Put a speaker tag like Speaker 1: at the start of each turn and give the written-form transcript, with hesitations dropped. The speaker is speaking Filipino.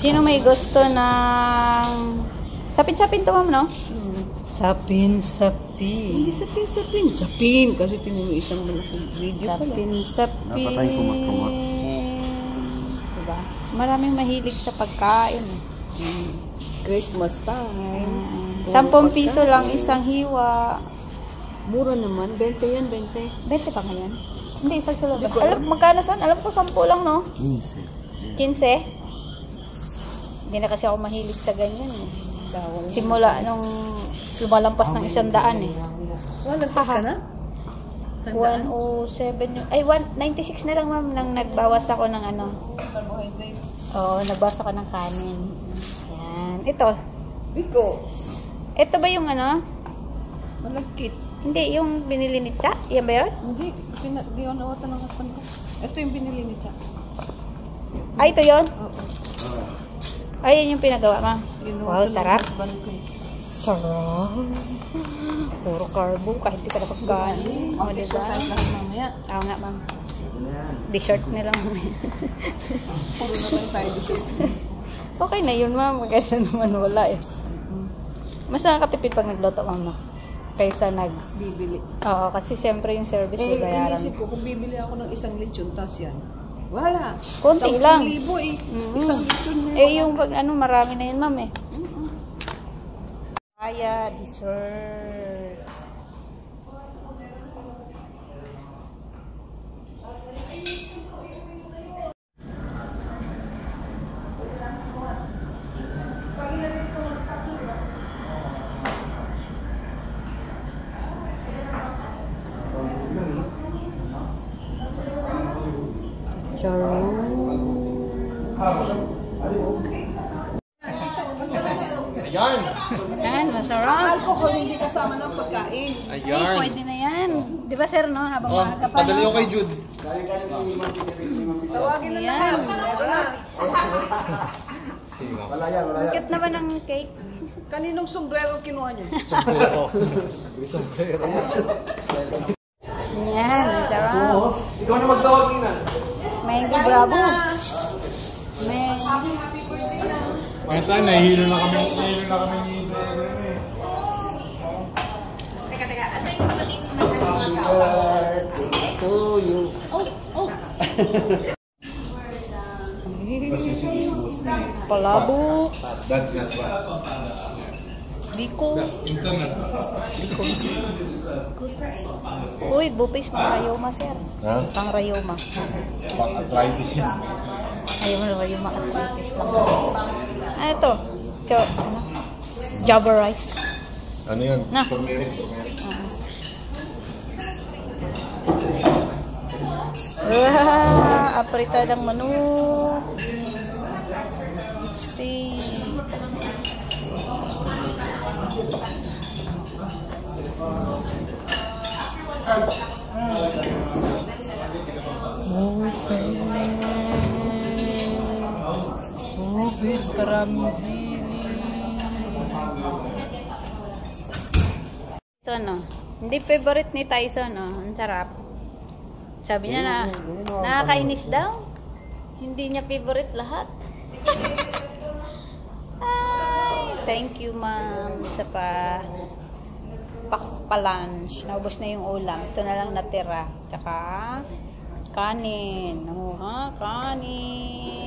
Speaker 1: Sino may gusto ng sapin-sapin to, ma'am, no? Sapin-sapin.
Speaker 2: Hindi sapin-sapin. Sapin. Kasi tinuloy isang malaking video pala.
Speaker 1: Sapin-sapin.
Speaker 3: Napatay kumak-kumak.
Speaker 1: Diba? Maraming mahilig sa pagkain.
Speaker 2: Christmas time.
Speaker 1: 10 piso lang isang hiwa.
Speaker 2: Mura naman. 20 yan, 20.
Speaker 1: 20 pa ngayon? Hindi, isang sila ba? Alam, magkano saan? Alam ko 10 lang, no? 15? Hindi na kasi ako mahilig sa ganyan. Simula nung lumalampas ng 100 eh.
Speaker 2: Nagpas ka na?
Speaker 1: 107 ay 196 na lang, ma'am, nang nagbawas ako ng ano. Oo, nagbawas ako ng kanin. Yan. Ito.
Speaker 2: Biko.
Speaker 1: Ito ba yung ano?
Speaker 2: Malagkit.
Speaker 1: Hindi, yung binili ni Cha? Yan ba yun?
Speaker 2: Hindi. Di ako nawata ng hapon ko. Ito yung binili ni Cha.
Speaker 1: Ay, ito yun?
Speaker 2: Oo.
Speaker 1: Ay, yun yung pinagawa, ma. Wow, sarap.
Speaker 2: Sarap.
Speaker 1: Puro carbo, kahit di ka na pagkain. O, diba?
Speaker 2: Exercise lang mamaya.
Speaker 1: Oo nga, ma'am. D-shirt na lang.
Speaker 2: Puro na lang tayo dessert.
Speaker 1: Okay na yun, ma'am. Kaysa naman wala eh. Mas nakakatipid pag nagluto, ma'am, no? Kaysa
Speaker 2: bibili.
Speaker 1: Oo, kasi siyempre yung service may bayaran.
Speaker 2: Inisip ko, kung bibili ako ng isang lechon, tas yan. Wala.
Speaker 1: Konti lang.
Speaker 2: 10,000 eh. Isang lechon na
Speaker 1: eh, yung pag ano, marami na yun, ma'am eh. Kaya, dessert.
Speaker 3: Ayan!
Speaker 1: Yan, masarap.
Speaker 2: alcohol, hindi kasama ng pagkain.
Speaker 1: Ay, pwede na yan. Di ba, sir, no? Habang maaga pa.
Speaker 3: Padali ko kay Jude.
Speaker 2: Tawagin na
Speaker 1: Yan.
Speaker 2: na.
Speaker 1: Cute naman ang cake.
Speaker 2: Kaninong sombrero kinuha niyo?
Speaker 1: Yan, sarap.
Speaker 3: Ikaw na magtawag, Nina.
Speaker 1: Mango bravo.
Speaker 3: Kaya nahihilo na kami ni Diego eh.
Speaker 2: Teka. Antay ko natin to you.
Speaker 1: Palabok.
Speaker 3: That's not bad.
Speaker 1: Biko.
Speaker 3: Internet.
Speaker 1: Uy, bupis pang rayoma, sir.
Speaker 3: Ha?
Speaker 1: Pang rayoma.
Speaker 3: Pang-arthritis yan.
Speaker 1: Ayaw mo na rayoma arthritis lang. Ah, ito. Ano? Java rice.
Speaker 3: Ano yan?
Speaker 1: Na.
Speaker 3: Turmeric.
Speaker 1: Apritadang manok. Steak. Bupis karaming sili. Ito, no? Hindi favorite ni Tyson, no? Ang sarap. Sabi niya na, nakakainis daw. Hindi niya favorite lahat. Ay, thank you, ma'am, sa pa-lunch. Naubos na yung ulam. Ito na lang natira. Tsaka, kanin. Kanin.